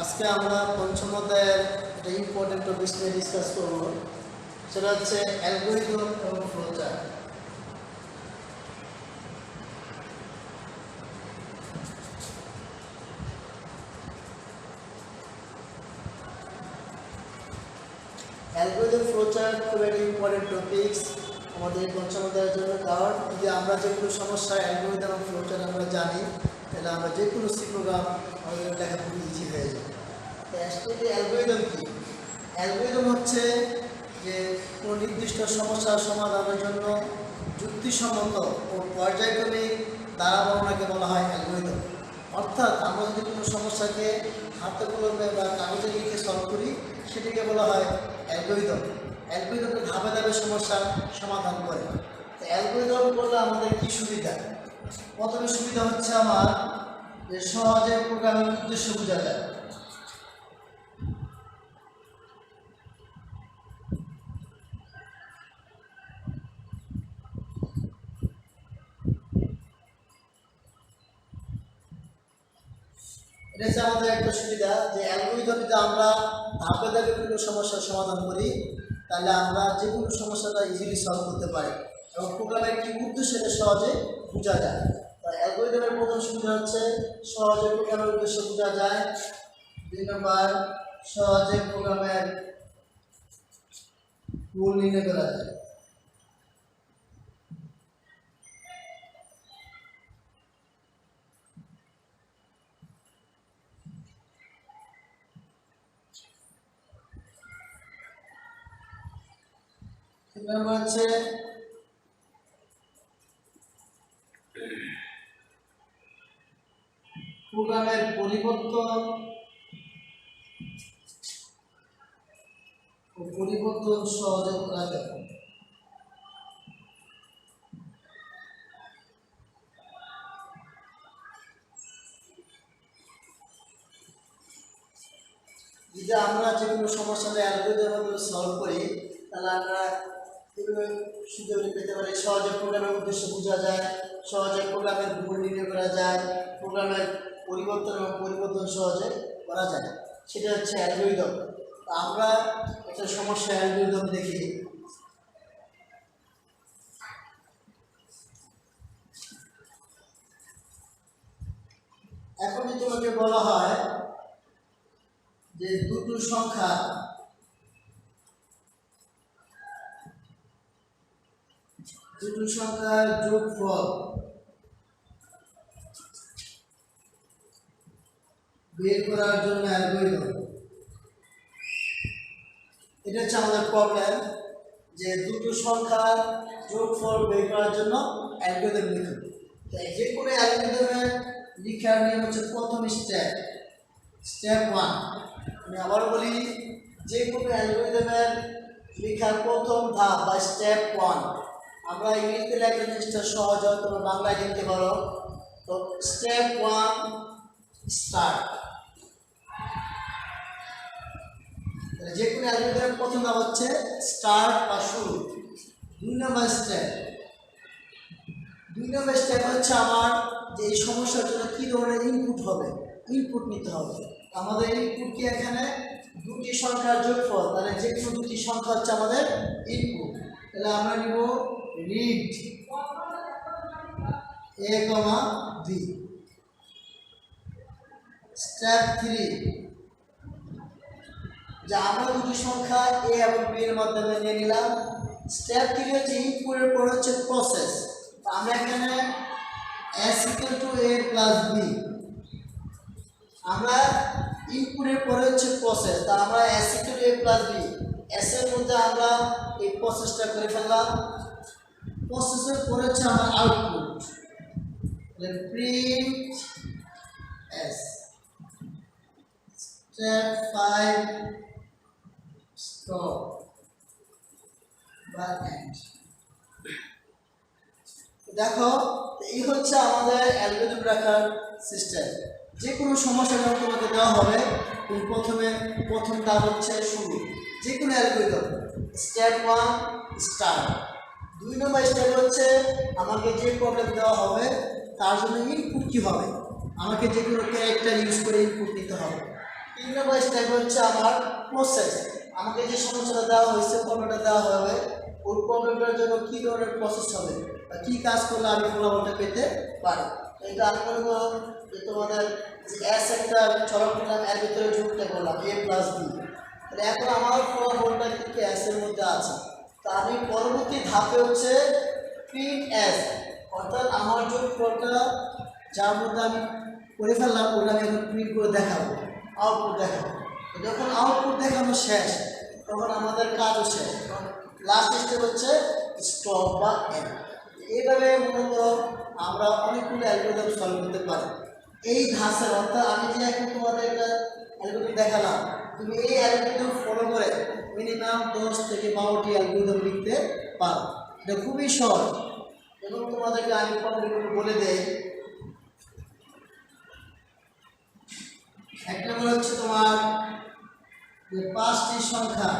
আজকে আমরা পঞ্চম অধ্যায়ের একটা ইম্পর্টেন্ট টপিক নিয়ে ডিসকাস করব, সেটা হচ্ছে অ্যালগরিদম এবং ফ্লোচার্ট। অ্যালগরিদম ফ্লোচার্ট খুব একটা ইম্পর্টেন্ট টপিকস আমাদের এই পঞ্চম অধ্যায়ের জন্য, কারণ যদি আমরা যে কোনো সমস্যা অ্যালগরিদম এবং ফ্লোচার্ট আমরা জানি, তাহলে আমরা যে কোনো সি প্রোগ্রাম আমাদের লেখা খুব ইজি হয়ে যায়। অ্যাকচুয়ালি অ্যালগরিদম কি? অ্যালগরিদম হচ্ছে যে কোনো নির্দিষ্ট সমস্যার সমাধানের জন্য যুক্তিসম্মত ও পর্যায়ক্রমিক দ্বারা বর্ণনাকে বলা হয় অ্যালগরিদম। অর্থাৎ আমরা যদি কোনো সমস্যাকে হাতে কলমে বা কাগজে লিখে সলভ করি, সেটিকে বলা হয় অ্যালগরিদম। অ্যালগরিদমে ধাপে ধাপে সমস্যার সমাধান করে। তো অ্যালগরিদম করলে আমাদের কী সুবিধা? প্রথমে সুবিধা হচ্ছে আমার যে সহজে প্রোগ্রামের উদ্দেশ্য বোঝা যায়। এটা হচ্ছে আমাদের একটা সুবিধা যে অ্যালগরিদম যদি আমরা ধাপে ধাপে কোনো সমস্যার সমাধান করি, তাহলে আমরা যে কোনো সমস্যাটা ইজিলি সলভ করতে পারি এবং প্রোগ্রামের কি উদ্দেশ্য সেটা সহজে বোঝা যায়। তাই অ্যালগরিদমের প্রথম সুবিধা হচ্ছে সহজে প্রোগ্রামের উদ্দেশ্য বোঝা যায়। 2 নম্বর, সহজে প্রোগ্রামের ভুল নির্ণয় করা যায়। হচ্ছে প্রোগ্রামের পরিবর্তন সহজে করা যায়। যদি আমরা যে কোনো সমস্যাটা অ্যালগরিদমের মাধ্যমে সলভ করি, তাহলে আমরা এগুলো সুযোগ পেতে পারি। সহজে প্রোগ্রামের উদ্দেশ্য বোঝা যায়, সহজে প্রোগ্রামের ভুল নির্ণয় করা যায়, প্রোগ্রামের পরিবর্তন এবং পরিবর্তন সহজে করা যায়। সেটা হচ্ছে অ্যালগরিদম। আমরা একটা সমস্যা অ্যালগরিদম দেখি। এখন যদি তোমাকে বলা হয় যে দুটো সংখ্যার যোগফল বের করার জন্য অ্যালগরিদম। এটা হচ্ছে আমাদের প্রবলেম, যে দুটো সংখ্যার যোগফল বের করার জন্য অ্যালগরিদম লিখুন। যে কোনো অ্যালগরিদমের লিখার নিয়ম হচ্ছে প্রথম স্টেপ 1। আমি আবার বলি, যে কোনো অ্যালগরিদমের লেখার প্রথম ধাপ বা স্টেপ 1। আমরা ইংরেজিতে লেখলে জিনিসটা সহজ হয়, তোমরা বাংলায় লিখতে পারো। তো স্টেপ 1 স্টার্ট। যে কোনো অ্যালগরিদমের প্রথম ধাপ হচ্ছে স্টার্ট বা শুরু। 2 নম্বর স্টেপ হচ্ছে আমার যে এই সমস্যার জন্য কী ধরনের ইনপুট হবে, ইনপুট নিতে হবে। আমাদের ইনপুট কি এখানে দুটি সংখ্যার যোগফল, তাহলে যে কোনো দুটি সংখ্যা হচ্ছে আমাদের ইনপুট। তাহলে আমরা নিব রিড a, b। স্টেপ 3, যে আমরা দুটি সংখ্যা a এবং b এর মাধ্যমে নিয়ে নিলাম। স্টেপ 3 হচ্ছে ইনপুটের পর হচ্ছে প্রসেস। আমরা এখানে s = a + b, আমরা ইনপুটের পরে হচ্ছে প্রসেস। তা আমরা s = a + b, s এর মধ্যে আমরা এই প্রসেসটা করে ফেললাম। প্রসেসের পরে হচ্ছে আমার output, print s। Step 5 stop বা এন্ড। দেখো, এই হচ্ছে আমাদের অ্যালগরিদম রাখার সিস্টেম। যে কোনো সমস্যা যখন তোমাকে দেওয়া হবে, তুমি প্রথম ধাপ হচ্ছে শুরু। যে কোনো অ্যালগরিদম স্টেপ 1 স্টার্ট। 2 নম্বর স্টেপ হচ্ছে আমাকে যে প্রবলেম দেওয়া হবে তার জন্য ইনপুট কী হবে, আমাকে যে কোনো ক্যারেক্টার ইউজ করে ইনপুট নিতে হবে। 3 নম্বর স্টেপ হচ্ছে আমার প্রসেস। আমাকে যে সমস্যাটা দেওয়া হয়েছে, প্রবলেমটা দেওয়া হবে, ওই প্রবলেমটার জন্য কী ধরনের প্রসেস হবে বা কী কাজ করলে আমি ফলাফলটা পেতে পারি। এটা আমি মনে করো যে তোমাদের এস একটা চলক নিলাম, এর ভিতরে যুক্ত করলাম a প্লাস বি, তাহলে এখন আমার ফলাফলটা কিন্তু এস এর মধ্যে আছে। তা আমি পরবর্তী ধাপে হচ্ছে প্রিন্ট এস, অর্থাৎ আমার যোগফলটা যার মধ্যে আমি করে ফেললাম ওটা আমি এখন প্রিন্ট করে দেখাবো, আউটপুট দেখাবো। যখন আউটপুট দেখানো শেষ তখন আমাদের কাজও শেষ। লাস্ট স্টেপ হচ্ছে স্টপ বা এন্ড। এইভাবে মনে করো আমরা অনেকগুলো অ্যালগরিদম সলভ করতে পারি এই ধাঁচের। অর্থাৎ আমি যে এখন তোমাদের একটা অ্যালগরিদম দেখালাম, তুমি এই অ্যালগরিদম ফলো করে মিনিমাম 10 থেকে 12টি অ্যালগরিদম লিখতে পারো। এটা খুবই সহজ এবং তোমাদেরকে আমি প্রবলেমগুলো বলে দেই। এক নম্বর হচ্ছে তোমার যে 5টি সংখ্যা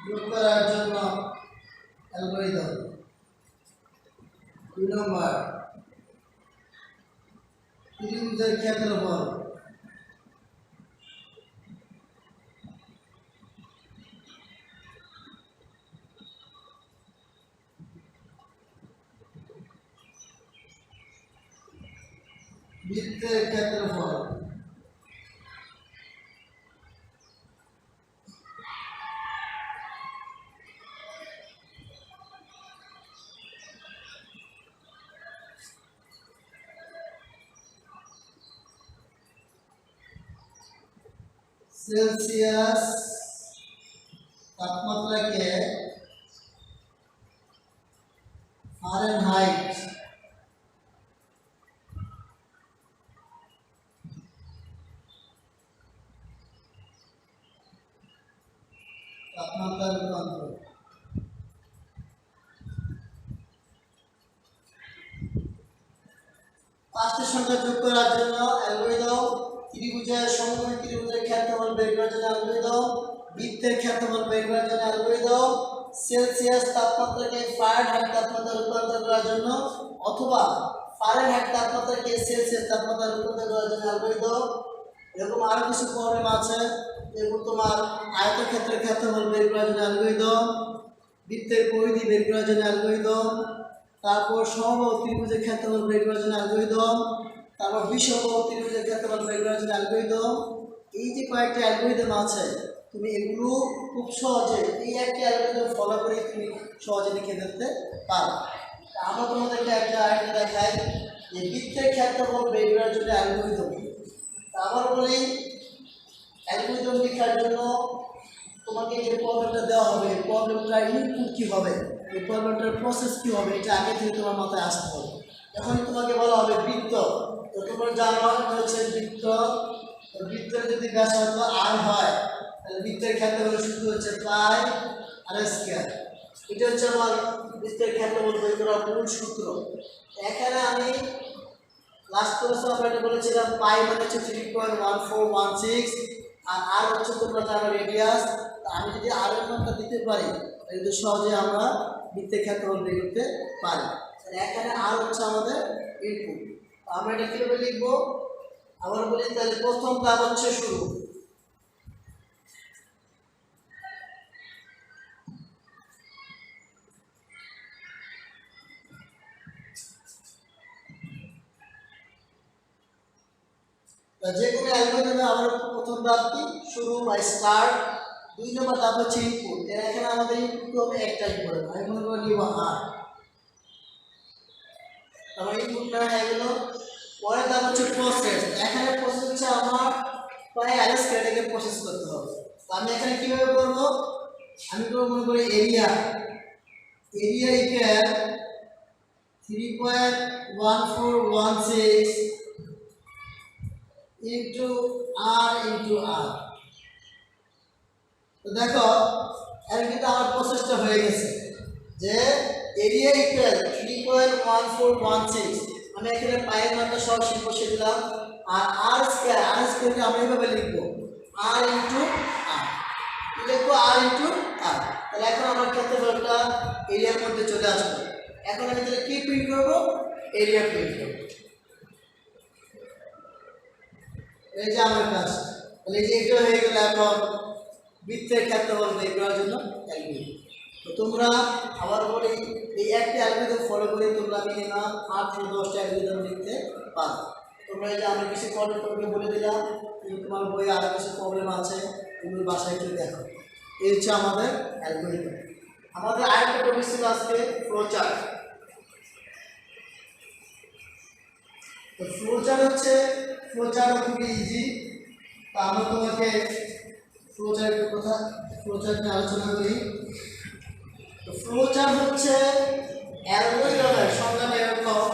যোগ করার জন্য অ্যালগরিদম। 2 নম্বর ত্রিভুজের ক্ষেত্রফল। 3 বৃত্তের ক্ষেত্রফল। 4 সেলসিয়াস তাপমাত্রাকে ফারেনহাইট তাপমাত্রা রূপান্তর। 5টি সংখ্যা যোগ করার জন্য অ্যালগরিদম। ত্রিভুজের সমকোণী ত্রিভুজের ক্ষেত্রফল বের করার জন্য অ্যালগরিদম। বৃত্তের ক্ষেত্রফল বের করার জন্য অ্যালগরিদম। সেলসিয়াস তাপমাত্রাকে ফারেনহাইট তাপমাত্রা রূপান্তর করার জন্য অথবা ফারেনহাইট তাপমাত্রাকে সেলসিয়াস তাপমাত্রা রূপান্তর করার জন্য অ্যালগরিদম। এরকম আরো কিছু প্রবলেম আছে, যেমন তোমার আয়তক্ষেত্রের ক্ষেত্রফল বের করার জন্য অ্যালগরিদম, বৃত্তের পরিধি বের করার জন্য অ্যালগরিদম, তারপর সমবাহু ত্রিভুজের ক্ষেত্রফল বের করার জন্য অ্যালগরিদম, তারপর বিষমবাহু ত্রিভুজের ক্ষেত্রফল বের করার জন্য অ্যালগরিদম। এই যে কয়েকটি অ্যালগরিদম আছে, তুমি এগুলো খুব সহজে এই একটি অ্যালগরিদম ফলো করে তুমি সহজে লিখে ফেলতে পারো। আমরা তোমাদেরকে একটা দেখাই যে বৃত্তের ক্ষেত্রফল বের করার জন্য অ্যালগরিদম। আবার বলি, অ্যালগরিদম লেখার জন্য তোমাকে যে প্রবলেমটা দেওয়া হবে, প্রবলেমটার ইনপুট কী হবে, এই প্রবলেমটার প্রসেস কী হবে, এটা আগে থেকে তোমার মাথায় আসতে হবে। যখন তোমাকে বলা হবে বৃত্ত, তো তোমার জানা হচ্ছে বৃত্ত, বৃত্তের যদি ব্যাসার্ধ আর হয় তাহলে বৃত্তের ক্ষেত্রফল সূত্র হচ্ছে পাই আর স্কয়ার। এটা হচ্ছে আমার বৃত্তের ক্ষেত্রফল বের করার মূল সূত্র। এখানে আমি লাস্ট ক্লাসে আমরা এটা বলেছিলাম পাই মানে হচ্ছে 3.1416 আর হচ্ছে তোমরা জানো রেডিয়াস। আমি যদি আর এর মানটা দিতে পারি তাহলে সহজে আমরা বৃত্তের ক্ষেত্রফল বের করতে পারি। এখানে আর হচ্ছে আমাদের ইনপুট। আমরা এটা কিভাবে লিখবো আবার বলি, তাহলে প্রথম ধাপ হচ্ছে শুরু। যে কোনো অ্যালগরিদমে আমরা প্রথম ধাপটি শুরু বা স্টার্ট। 2 নম্বর ধাপ হচ্ছে ইনপুট। এখানে আমাদের ইনপুট হবে একটাই করে, আমি মনে করি লিখব আর। আমার ইনপুট না হয়ে গেল। পরের ধাপ হচ্ছে প্রসেস। এখানে প্রসেস হচ্ছে আমার প্রায় আর স্কয়ারটাকে প্রসেস করতে হবে। আমি এখানে কিভাবে করব, আমি করব মনে করি এরিয়া ইকুয়াল 3.1416 ইনটু আর। তো দেখো এর কিন্তু আমার প্রসেসটা হয়ে গেছে যে এরিয়া ইকুয়াল 3.1416। আমি এখানে পায়ের মানটা সব বসিয়ে দিলাম। আর আর স্কয়ারকে আমরা এইভাবে লিখবো আর ইনটু আর, লিখবো আর ইনটু আর। তাহলে এখন আমার ক্ষেত্রফলটা এরিয়ার মধ্যে চলে আসবে। এখন আমি তাহলে কি প্রিন্ট করব? এরিয়া প্রিন্ট করব। এই যে আমার কাজ, তাহলে এই যে এটা হয়ে গেল এখন বৃত্তের ক্ষেত্রফল বের করার জন্য অ্যালগরিদম। তো তোমরা আবার বলি এই একটা অ্যালগরিদম ফলো করে তোমরা মিনিমাম 8 থেকে 10টা অ্যালগরিদম লিখতে পারো। তোমরা এই যে আমি কিছু প্রবলেম তোমাকে বলে দিলাম, তোমার বইয়ে আরও কিছু প্রবলেম আছে, তুমি বাসায় একটু দেখো। এই হচ্ছে আমাদের অ্যালগরিদম। আমাদের আরেকটা টপিক ছিল আজকে ফ্লোচার্ট। তো ফ্লোচার্ট হচ্ছে, ফ্লোচার্ট খুবই ইজি। তো আমরা তোমাকে ফ্লোচার্টের কথা, ফ্লোচার্ট নিয়ে আলোচনা করি। তো ফ্লোচার্ট হচ্ছে অ্যালগরিদমের সংজ্ঞা এরকম,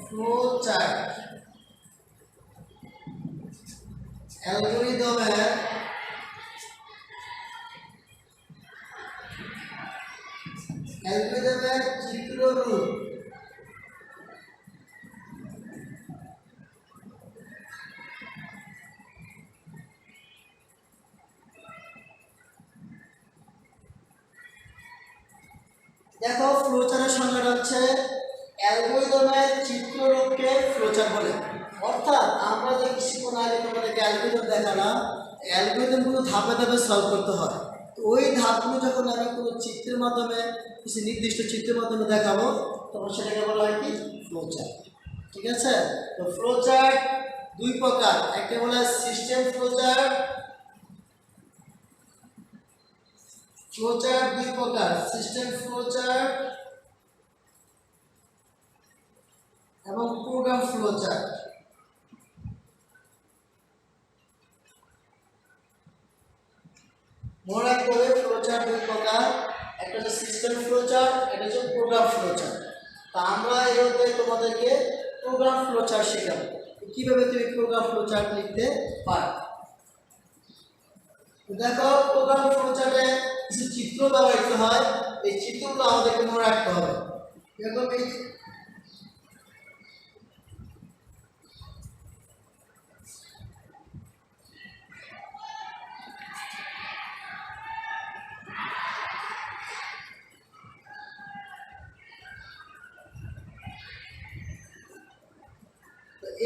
ফ্লোচার্ট অ্যালগরিদমের চিত্ররূপ। দেখো ফ্লোচার্টের সংজ্ঞাটা হচ্ছে অ্যালগরিদমের চিত্ররূপকে ফ্লোচার্ট বলে। অর্থাৎ আমরা যে কিছুক্ষণ আগে তোমাদেরকে অ্যালগরিদম দেখালাম, অ্যালগরিদমগুলো ধাপে ধাপে সলভ করতে হয়। তো ওই ধাপগুলো যখন আমি কোনো চিত্রের মাধ্যমে, কিছু নির্দিষ্ট চিত্রের মাধ্যমে দেখাবো, তখন সেটাকে বলা হয় কি? ফ্লোচার্ট। ঠিক আছে? তো ফ্লোচার্ট দুই প্রকার, একটা বলা হয় সিস্টেম ফ্লোচার্ট। ফ্লোচার্ট দুই প্রকার, সিস্টেম ফ্লোচার্ট এবং প্রোগ্রাম ফ্লোচার্ট। মনে রাখতে হবে ফ্লোচার্ট দুই প্রকার, একটা হচ্ছে সিস্টেম ফ্লোচার্ট, একটা হচ্ছে প্রোগ্রাম ফ্লোচার্ট। তা আমরা এই অধ্যায়ে তোমাদেরকে প্রোগ্রাম ফ্লোচার্ট শেখাবো, কিভাবে তুমি প্রোগ্রাম ফ্লোচার্ট লিখতে পারো। দেখো প্রোগ্রাম ফ্লোচার্টে কিছু চিত্র ব্যবহৃত হয়, এই চিত্রগুলো আমাদেরকে মনে রাখতে হবে। এরকম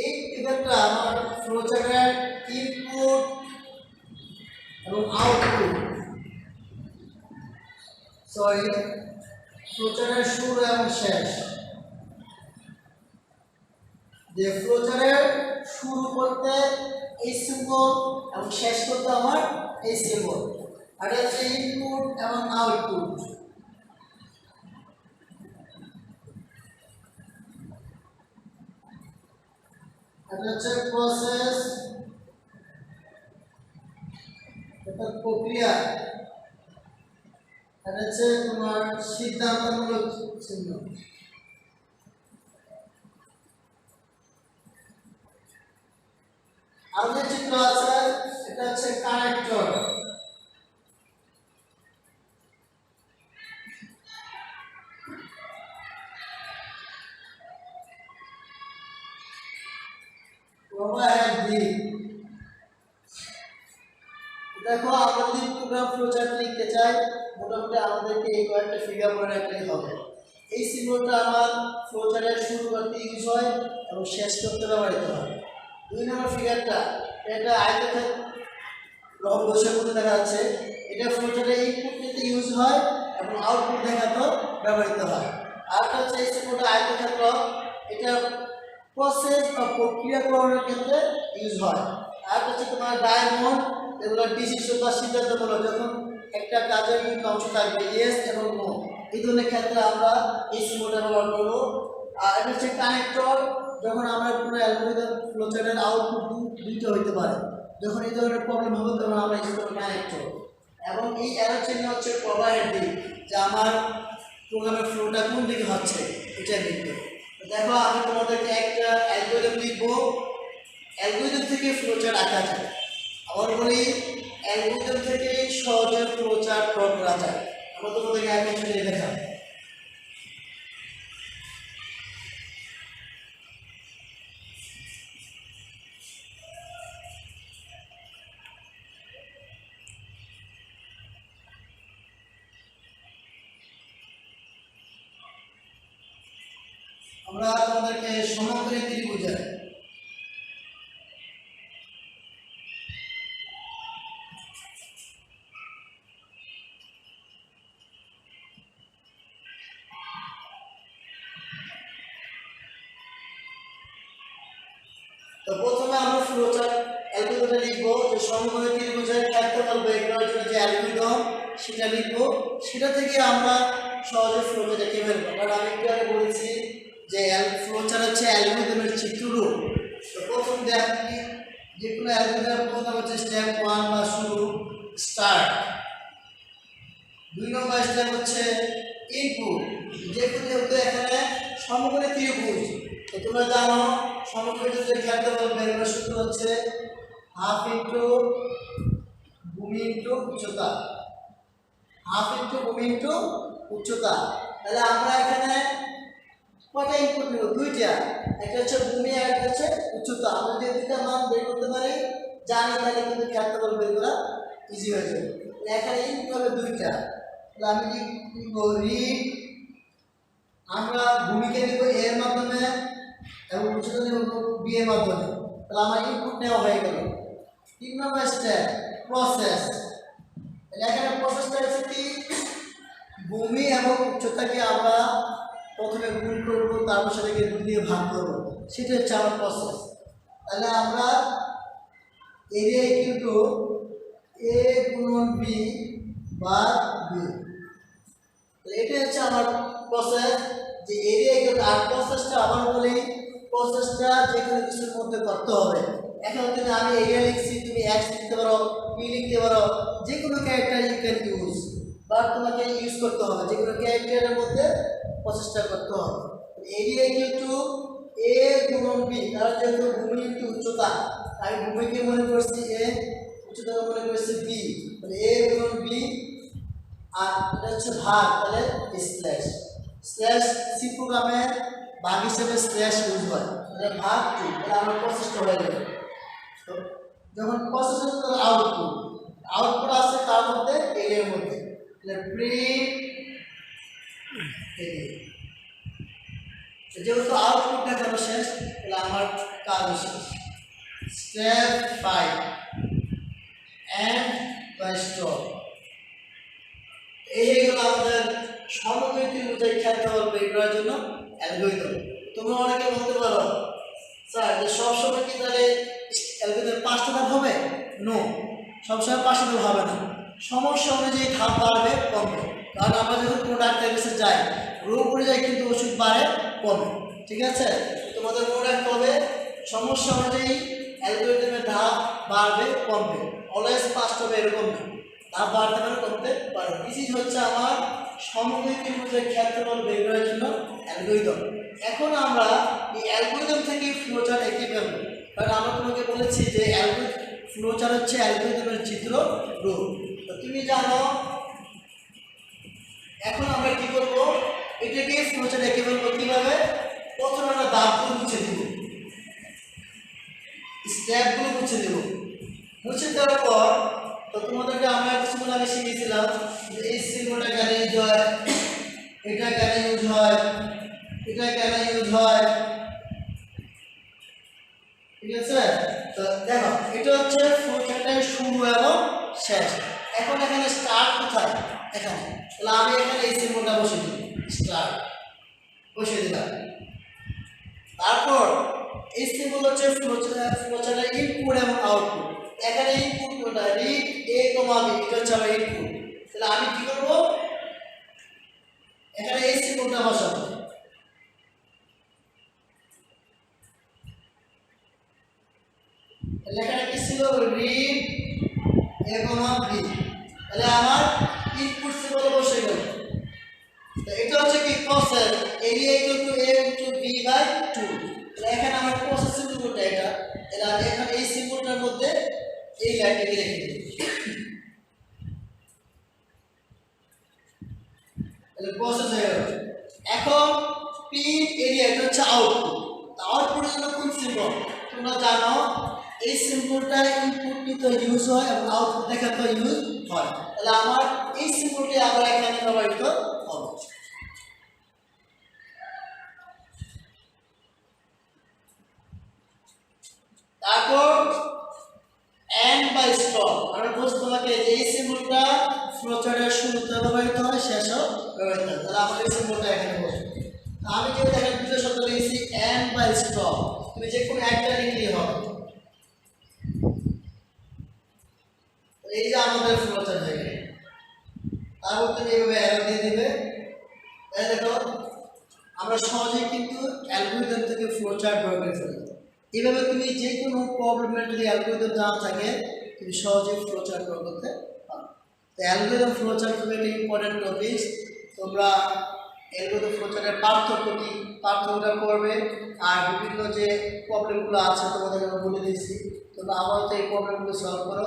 এই ফিগারটা আমার ফ্লোচার্টের ইনপুট এবং আউটপুট, সরি ফ্লোচার্টের শুরু এবং শেষ। যে ফ্লোচার্টের শুরু করতে এই সিম্বল এবং শেষ করতে আমার এই সিম্বল, আর এটা হচ্ছে ইনপুট এবং আউটপুট। এটা হচ্ছে প্রসেস, এটা প্রক্রিয়া, এটা হচ্ছে তোমার সিদ্ধান্তমূলক চিহ্ন। আর যে চিত্র আছে এটা হচ্ছে কানেক্টর। দেখো আমরা যদি প্রোগ্রাম ফ্লোচার্ট লিখতে চাই, মোটামুটি আমাদেরকে এই কয়েকটা ফিগার মনে রাখলেই হবে। এই সিম্বলটা আমার ফ্লোচার্টের শুরু করতে ইউজ হয় এবং শেষ করতে ব্যবহৃত হয়। 2 নম্বর ফিগারটা, এটা আয়তক্ষেত্র রম্বসের মধ্যে দেখা যাচ্ছে, এটা ফ্লোচার্টে ইনপুট নিতে ইউজ হয় এবং আউটপুট দেখাতে ব্যবহৃত হয়। আর হচ্ছে এই সিম্বলটা আয়তক্ষেত্র, এটা প্রসেস বা প্রক্রিয়াকরণের ক্ষেত্রে ইউজ হয়। আর হচ্ছে তোমার ডায়মন্ড, এগুলো ডিসিশন বা সিদ্ধান্তমূলক, যখন একটা কাজের দুটো অংশ থাকবে ইয়েস এবং নো, এই ধরনের ক্ষেত্রে আমরা এই সিম্বলটা ব্যবহার করবো। আর এটা হচ্ছে কানেক্টর, যখন আমরা কোনো অ্যালগরিদম ফ্লোচার্টের আউটপুট দুটো হইতে পারে, যখন এই ধরনের প্রবলেম হবে তখন আমরা ইউজ করবো কানেক্টর। এবং এই অ্যারো চিহ্ন হচ্ছে প্রবাহের দিক, যে আমার প্রোগ্রামের ফ্লোটা কোন দিকে হচ্ছে এটা লিখবে। দেখো আমি তোমাদেরকে একটা অ্যালগরিদম লিখবো, অ্যালগরিদম থেকে ফ্লোচার্ট আঁকা যায়। আবার বলি অ্যালগরিদম থেকে সহজে ফ্লোচার্ট ড্র করা যায়। আমরা তোমাদেরকে এখন সেটা দেখাবো। আমরা তোমাদেরকে সমকোণী ত্রিভুজের তো প্রথমে আমরা ফ্লোচার্ট অ্যালগরিদমটা লিখব যে সমকোণী ত্রিভুজের ক্ষেত্রফল বের করার জন্য যে অ্যালগরিদম সেটা লিখব, সেটা থেকে আমরা সহজে ফ্লোচার্ট এঁকে ফেলবো। কারণ আমি একটু আগে বলেছি যে ফ্লোচার্ট হচ্ছে অ্যালগরিদমের চিত্ররূপ। তো প্রথম দেখি যে কোনো অ্যালগরিদম প্রথম হচ্ছে স্টেপ 1 বা শুরু স্টার্ট। 2 নম্বর স্টেপ হচ্ছে ইনপুট, যেহেতু এখানে সমকোণী ত্রিভুজ, তো তোমরা জানো সমকোণী ত্রিভুজের ক্ষেত্রফল বের করার সূত্র হচ্ছে হাফ ইনটু ভূমি ইনটু উচ্চতা, হাফ ইনটু ভূমি ইনটু উচ্চতা। তাহলে আমরা এখানে কয়টা ইনপুট নেব? দুইটা, একটা হচ্ছে ভূমি আর একটা হচ্ছে উচ্চতা। আমরা যদি দুইটা মান বের করতে পারি জানি তাহলে কিন্তু ক্ষেত্রফল বের করা ইজি হয়ে যাবে। এখানে ইনপুট হবে দুইটা, তাহলে আমি লিখব রিড, আমরা ভূমিকে নিব এ এর মাধ্যমে এবং উচ্চতা নিব বি এর মাধ্যমে। তাহলে আমার ইনপুট নেওয়া হয়ে গেল। 3 নম্বর স্টেপ প্রসেস। এখানে প্রসেসটা হচ্ছে কি, ভূমি এবং উচ্চতাকে আমরা প্রথমে গুণ করব, তারপর সেটাকে 2 দিয়ে ভাগ করব, সেটা হচ্ছে আমার প্রসেস। তাহলে আমরা এরিয়া ইকুয়াল টু এ গুণন বি বা বি, এটা হচ্ছে আমার প্রসেস। যে এরিয়া ইকুয়াল টু, আর প্রসেসটা আবার বলি, প্রসেসটা যে কোনো কিছুর মধ্যে করতে হবে। এখন তুমি আমি এরিয়া লিখছি, তুমি এক্স লিখতে পারো, বি লিখতে পারো, যে কোনো ক্যারেক্টার ইউ ক্যান ইউজ, বা তোমাকে ইউজ করতে হবে যে কোনো ক্যারেক্টারের মধ্যে প্রসেসটা করতে হবে। এরিয়া ইকুয়াল টু এ গুণন বি, কারণ যেহেতু ভূমি ইনটু উচ্চতা, আমি ভূমিকে মনে করছি এ, উচ্চতাকে মনে করছি বি, মানে এ গুণন বি, আর এটা হচ্ছে ভাগ, তাহলে স্ল্যাশ স্ল্যাশ। সি প্রোগ্রামে ভাগ হিসেবে স্ল্যাশ ইউজ হয়, তাহলে ভাগ 2, তাহলে আমার প্রসেসটা হয়ে যাবে। তো যখন প্রসেস হচ্ছে তাহলে আউটপুট, আউটপুট আসছে তার মধ্যে এরিয়ার মধ্যে, তাহলে প্রিন্ট এরিয়া। যেহেতু আউটপুট দেখানো শেষ, তাহলে আমার কাজ শেষ। স্টেপ 5 এন্ড বা স্টপ। এই হলো আমাদের সমকোণী ত্রিভুজের ক্ষেত্রফল বের করার জন্য অ্যালগরিদম। তোমরা অনেকে বলতে পারো স্যার যে সবসময় কি তাহলে অ্যালগরিদম 5টা ধাপ হবে? নো, সবসময় 5টা ধাপ হবে না, সমস্যা অনুযায়ী ধাপ বাড়বে কমবে। কারণ আমরা যখন কোনো ডাক্তারের কাছে যাই, রোগ অনুযায়ী কিন্তু ওষুধ বাড়ে কমে, ঠিক আছে? তোমাদের মনে রাখতে হবে সমস্যা অনুযায়ী অ্যালগরিদমের ধাপ বাড়বে কমবে, অলওয়েজ 5টা হবে এরকম না, ধাপ বাড়তে পারে কমতে পারে। দিস হচ্ছে আমার সমকোণী ত্রিভুজের ক্ষেত্রফল বের করার জন্য অ্যালগরিদম। এখন আমরা এই অ্যালগরিদম থেকে ফ্লোচার্ট এঁকে ফেলবো, কারণ আমরা তোমাকে বলেছি যে ফ্লোচার্ট হচ্ছে অ্যালগরিদমের চিত্র রূপ। তো তুমি জানো এখন আমরা কি করব, এটাকে ফ্লোচার্ট এঁকে ফেলবো কিভাবে? প্রথমে আমরা ধাপগুলো মুছে দিব, স্টেপগুলো মুছে দিব। মুছে দেওয়ার পর তো তোমাদেরকে আমরা কিছুক্ষণ আগে শিখেছিলাম যে এই সিম্বলটা কেন ইউজ হয়, এটা কেন ইউজ হয়, এটা কেন ইউজ হয়, ঠিক আছে? তো দেখো এটা হচ্ছে ফ্লোচার্টের শুরু এবং শেষ। এখন এখানে স্টার্ট কোথায়? এখানে, তাহলে আমি এখানে এই সিম্বলটা বসিয়ে দিই, স্টার্ট বসিয়ে দিলাম। তারপর এই সিম্বল হচ্ছে ফ্লোচার্টের ইনপুট এবং আউটপুট। এখানে ইনপুট কোনটা? রিড এ কমা বি, এটা হচ্ছে আমার ইনপুট। তাহলে আমি কি করব, এখানে এই সিম্বলটা বসাবো, তাহলে এখানে কি ছিল? রিড এ কমা বি, তাহলে আমার ইনপুট সিম্বল বসে গেল। তো এটা হচ্ছে কি process, area equal to a into b by 2। তাহলে এখানে আমার প্রসেস সিম্বলটা এটা, তাহলে আমি এখানে এই সিম্বলটার মধ্যে এই লাইনটাকে রেখে দিই, তাহলে প্রসেস হয়ে গেল। এখন প্রিন্ট এরিয়া, এটা হচ্ছে আউটপুট। আউটপুটের জন্য কোন সিম্বল? তোমরা জানো এই সিম্বলটা ইনপুট নিতে ইউজ হয় এবং আউটপুট দেখাতে ইউজ হয়। তাহলে আমার এই সিম্বলটি আবার এখানে ব্যবহৃত হবে। ফ্লোচার্টের শুরুতে ব্যবহৃত হয়, শেষও ব্যবহৃত হয়। তাহলে আমাদের সিম্বলটা এখানে বসবে। আমি যেটা দেখেন দুটো শব্দ লিখেছি এন্ড বা স্টপ, তুমি যে কোনো একটা লিখলেই হবে। এই যে আমাদের ফ্লোচার্ট হয়ে গেল। তারপর তুমি এইভাবে অ্যারো দিয়ে দিবে। এই দেখো আমরা সহজেই কিন্তু অ্যালগরিদম থেকে ফ্লোচার্ট বের করে ফেলি। এইভাবে তুমি যে কোনো প্রবলেমের যদি অ্যালগরিদম জানা থাকে তুমি সহজেই ফ্লোচার্ট বের করতে পারো। তো অ্যালগরিদম ফ্লোচার্ট খুবই একটা ইম্পর্টেন্ট টপিক। তোমরা অ্যালগরিদম ফ্লোচার্টের পার্থক্যটা করবে, আর বিভিন্ন যে প্রবলেমগুলো আছে তোমাদের আমি বলে দিচ্ছি, তোমরা আপাতত এই প্রবলেমগুলো সলভ করো।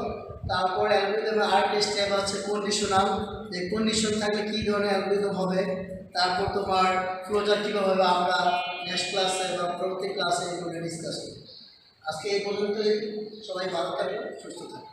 তারপর অ্যালগরিদমের আরেকটি স্টেপ আছে কন্ডিশনাল, যে কন্ডিশন থাকলে কী ধরনের অ্যালগরিদম হবে। তারপর তোমার ফ্লোচার্ট কীভাবে হবে আমরা নেক্সট ক্লাসে বা পরবর্তী ক্লাসে এগুলো ডিসকাস করি। আজকে এই পর্যন্তই, সবাই ভালো থাকবে, সুস্থ থাকবে।